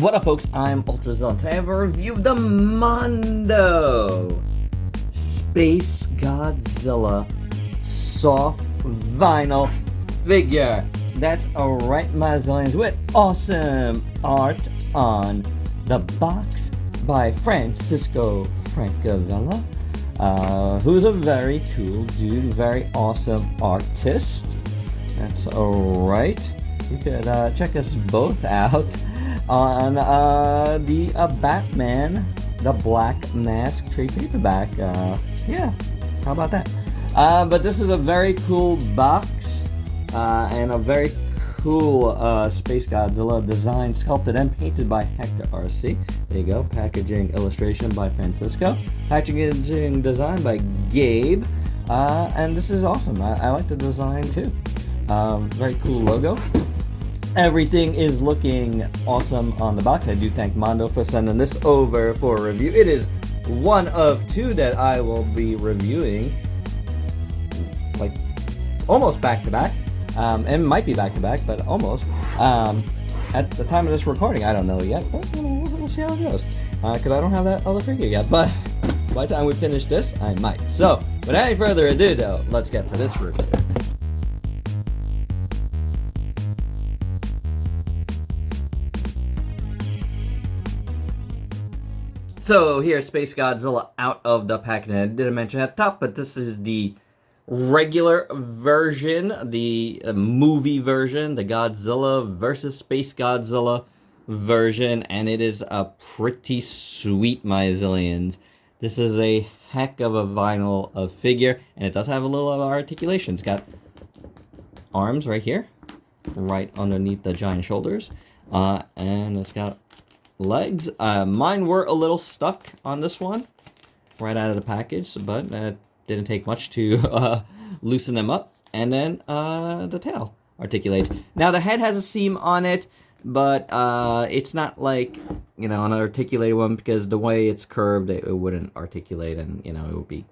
What up, folks? I'm ultrazillatoys. Today I have a review of the Mondo SpaceGodzilla soft vinyl figure. That's alright, my zillions, with awesome art on the box by Francisco Francavilla, who's a very cool dude, very awesome artist. That's alright. You could check us both out on the Batman, the Black Mask trade paperback. Yeah, how about that? But this is a very cool box and a very cool SpaceGodzilla design, sculpted and painted by Hector RC. There you go. Packaging illustration by Francisco. Packaging design by Gabe. And this is awesome. I like the design too. Very cool logo. Everything is looking awesome on the box. I do thank Mondo for sending this over for a review. It is one of two that I will be reviewing, like almost back to back, and might be back to back, but almost. At the time of this recording, I don't know yet, but we'll see how it goes. Because I don't have that other figure yet, but by the time we finish this, I might. So, without any further ado, though, let's get to this review. So here's SpaceGodzilla out of the packaging. I didn't mention at the top, but this is the regular version, the movie version, the Godzilla versus SpaceGodzilla version, and it is a pretty sweet, my zillions. This is a heck of a vinyl figure, and it does have a little articulation. It's got arms right here, right underneath the giant shoulders, and it's got legs. Mine were a little stuck on this one right out of the package, but that didn't take much to loosen them up. And then the tail articulates. Now the head has a seam on it, but it's not like, you know, an articulated one, because the way it's curved, it wouldn't articulate, and, you know, it would be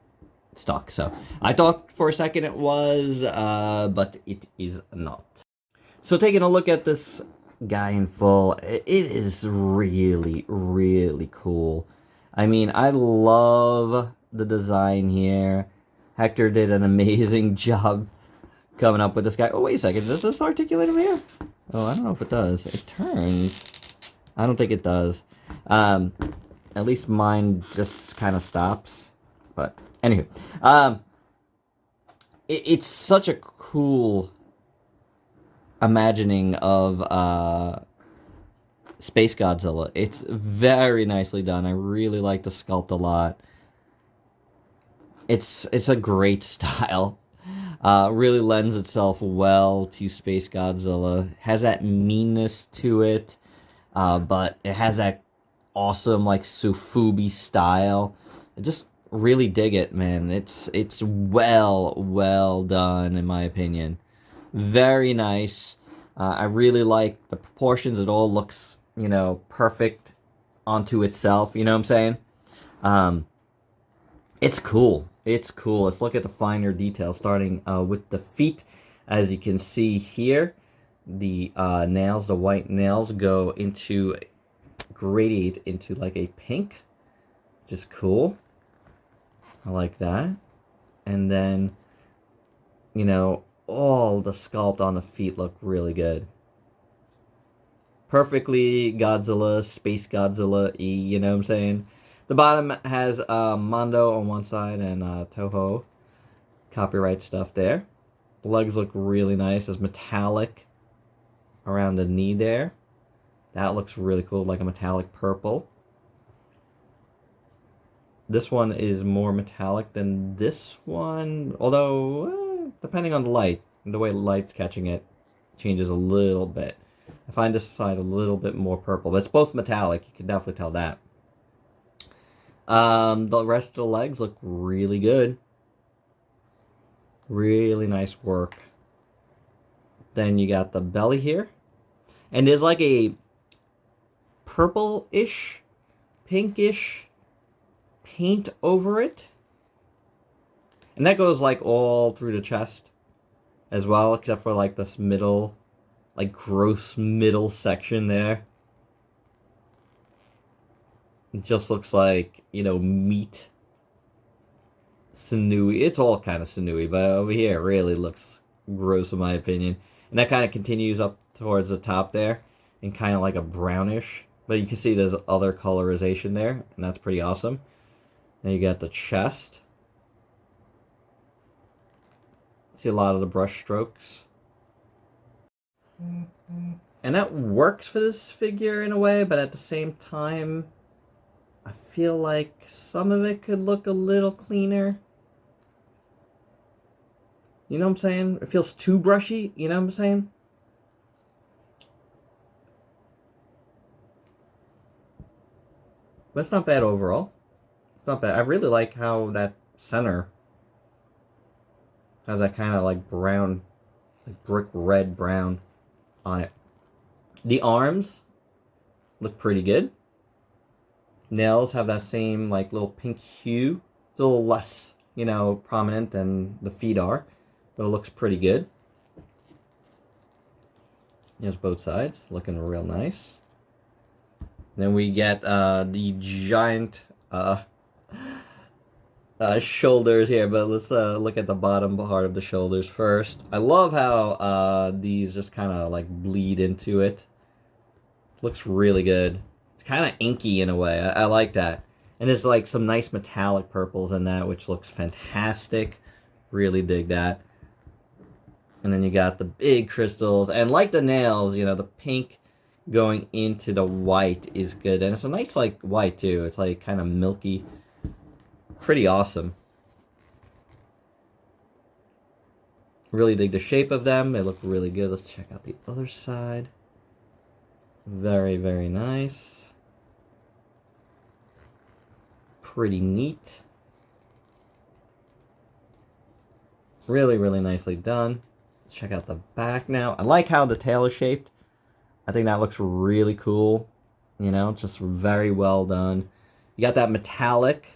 stuck. So I thought for a second it was, but it is not. So taking a look at this guy in full, it is really, really cool. I mean, I love the design here. Hector did an amazing job coming up with this guy. Oh, wait a second, does this articulate him here? Oh, I don't know if it does. It turns. I don't think it does. At least mine just kind of stops. But anywho, it's such a cool imagining of SpaceGodzilla. It's very nicely done. I really like the sculpt a lot. It's a great style. Really lends itself well to SpaceGodzilla. Has that meanness to it, but it has that awesome, like, Sufubi style. I just really dig it, man. It's well done, in my opinion. Very nice. I really like the proportions. It all looks, you know, perfect onto itself. You know what I'm saying? It's cool. It's cool. Let's look at the finer details, starting with the feet. As you can see here, the nails, the white nails, go into, gradiate into like a pink, which is cool. I like that. And then, you know, all the sculpt on the feet look really good. Perfectly Godzilla, SpaceGodzilla-y, you know what I'm saying? The bottom has Mondo on one side and Toho copyright stuff there. The legs look really nice. It's metallic around the knee there. That looks really cool, like a metallic purple. This one is more metallic than this one, although depending on the light, and the way the light's catching it changes a little bit. I find this side a little bit more purple, but it's both metallic. You can definitely tell that. The rest of the legs look really good. Really nice work. Then you got the belly here. And there's like a purple-ish, pinkish paint over it. And that goes like all through the chest as well, except for like this middle, like gross middle section there. It just looks like, you know, meat. Sinewy. It's all kind of sinewy, but over here it really looks gross in my opinion. And that kind of continues up towards the top there and kind of like a brownish. But you can see there's other colorization there, and that's pretty awesome. Then you got the chest. See a lot of the brush strokes. And that works for this figure in a way, but at the same time, I feel like some of it could look a little cleaner. You know what I'm saying? It feels too brushy, you know what I'm saying? But it's not bad overall. It's not bad. I really like how that center has that kind of like brown, like brick red brown on it. The arms look pretty good. Nails have that same like little pink hue. It's a little less, you know, prominent than the feet are, but it looks pretty good. Here's both sides, looking real nice. Then we get the giant shoulders here, but let's look at the bottom part of the shoulders first. I love how these just kind of like bleed into it. Looks really good. It's kind of inky in a way. I like that. And there's like some nice metallic purples in that, which looks fantastic. Really dig that. And then you got the big crystals. And like the nails, you know, the pink going into the white is good. And it's a nice like white too. It's like kind of milky. Pretty awesome. Really dig the shape of them. They look really good. Let's check out the other side. Very, very nice. Pretty neat. Really, really nicely done. Let's check out the back now. I like how the tail is shaped. I think that looks really cool. You know, just very well done. You got that metallic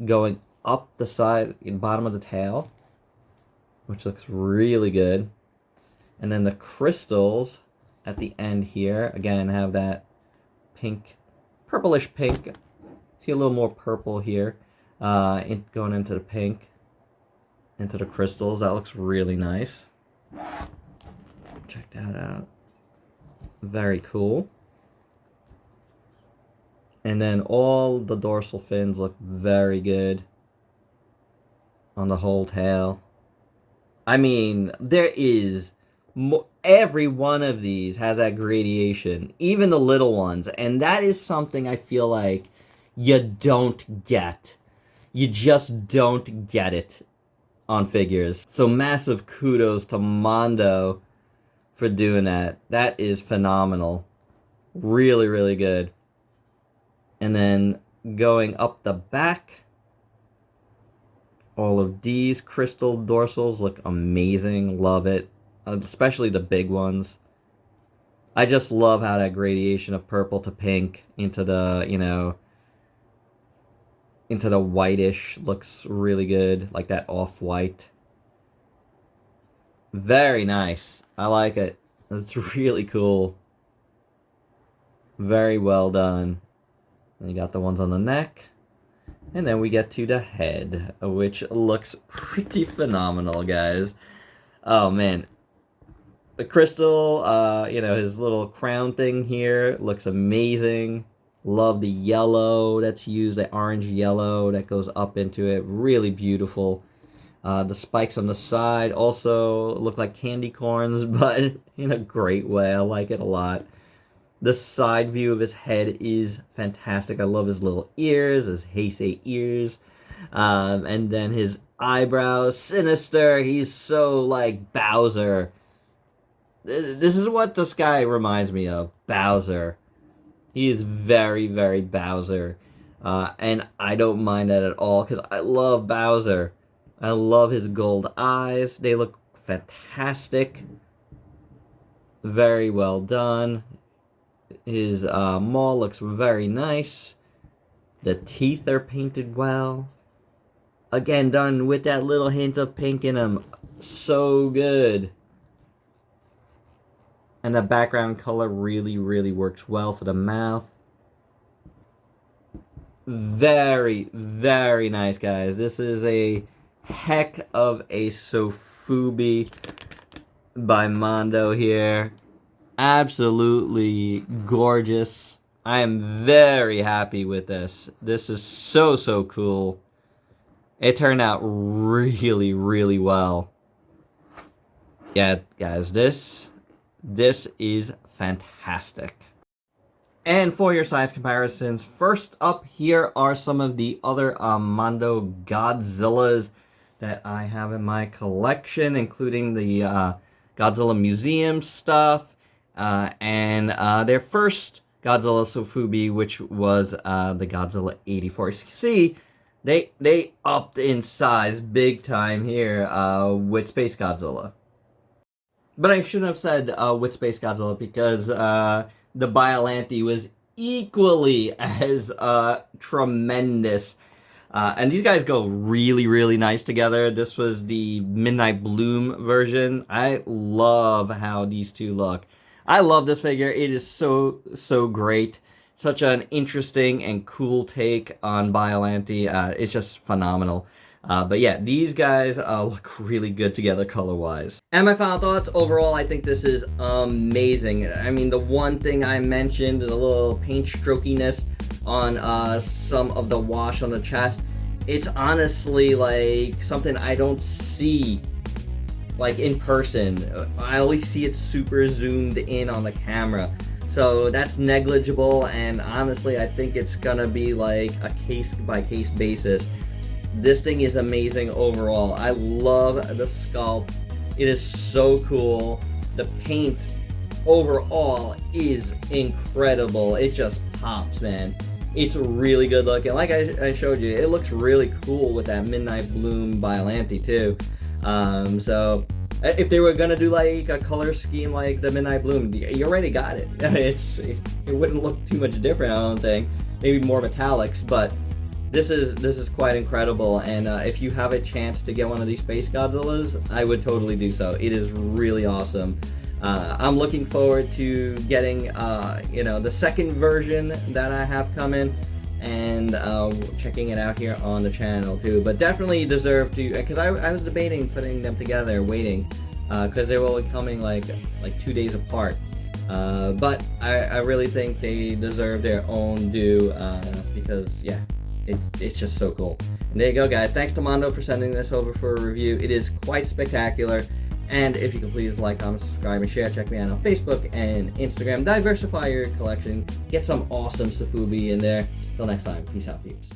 going up the side, bottom of the tail, which looks really good. And then the crystals at the end here, again, have that pink, purplish pink. See a little more purple here, going into the pink, into the crystals. That looks really nice. Check that out. Very cool. And then all the dorsal fins look very good on the whole tail. I mean, there is every one of these has that gradation, even the little ones, and that is something I feel like you don't get. You just don't get it on figures. So massive kudos to Mondo for doing that. That is phenomenal. Really, really good. And then going up the back, all of these crystal dorsals look amazing. Love it. Especially the big ones. I just love how that gradation of purple to pink into the, you know, into the whitish looks really good. Like that off-white. Very nice. I like it. It's really cool. Very well done. And you got the ones on the neck. And then we get to the head, which looks pretty phenomenal, guys. Oh, man. The crystal, you know, his little crown thing here looks amazing. Love the yellow that's used, the orange yellow that goes up into it. Really beautiful. The spikes on the side also look like candy corns, but in a great way. I like it a lot. The side view of his head is fantastic. I love his little ears, his Heisei ears. And then his eyebrows, sinister. He's so like Bowser. This is what this guy reminds me of, Bowser. He is very, very Bowser. And I don't mind that at all, because I love Bowser. I love his gold eyes. They look fantastic. Very well done. His maw looks very nice. The teeth are painted well. Again, done with that little hint of pink in them. So good. And the background color really, really works well for the mouth. Very, very nice, guys. This is a heck of a Sofubi by Mondo here. Absolutely gorgeous. I am very happy with this. This is so cool. It turned out really, really well. Yeah, guys, this is fantastic. And for your size comparisons, first up here are some of the other Mondo Godzillas that I have in my collection, including the Godzilla Museum stuff, and their first Godzilla Sofubi, which was the Godzilla 84C. They upped in size big time here with SpaceGodzilla. But I shouldn't have said with SpaceGodzilla because the Biollante was equally as tremendous. And these guys go really, really nice together. This was the Midnight Bloom version. I love how these two look. I love this figure. It is so great. Such an interesting and cool take on Biollante. It's just phenomenal. But yeah, these guys look really good together color-wise. And my final thoughts, overall, I think this is amazing. I mean, the one thing I mentioned, the little paint strokiness on some of the wash on the chest, it's honestly like something I don't see like in person. I always see it super zoomed in on the camera. So that's negligible, and honestly, I think it's gonna be like a case-by-case basis. This thing is amazing overall. I love the sculpt. It is so cool. The paint overall is incredible. It just pops, man. It's really good looking. Like I showed you, it looks really cool with that Midnight Bloom Biollante too. So if they were gonna do like a color scheme like the Midnight Bloom, you already got it. It wouldn't look too much different, I don't think. Maybe more metallics, but this is quite incredible. And if you have a chance to get one of these Space Godzillas, I would totally do so. It is really awesome. I'm looking forward to getting the second version that I have coming, and checking it out here on the channel too. But definitely deserve to, because I was debating putting them together, waiting, because they were only coming like 2 days apart. But I really think they deserve their own due, because yeah, it's just so cool. And there you go, guys. Thanks to Mondo for sending this over for a review. It is quite spectacular. And if you could please like, comment, subscribe, and share. Check me out on Facebook and Instagram. Diversify your collection. Get some awesome Sofubi in there. Till next time. Peace out, peeps.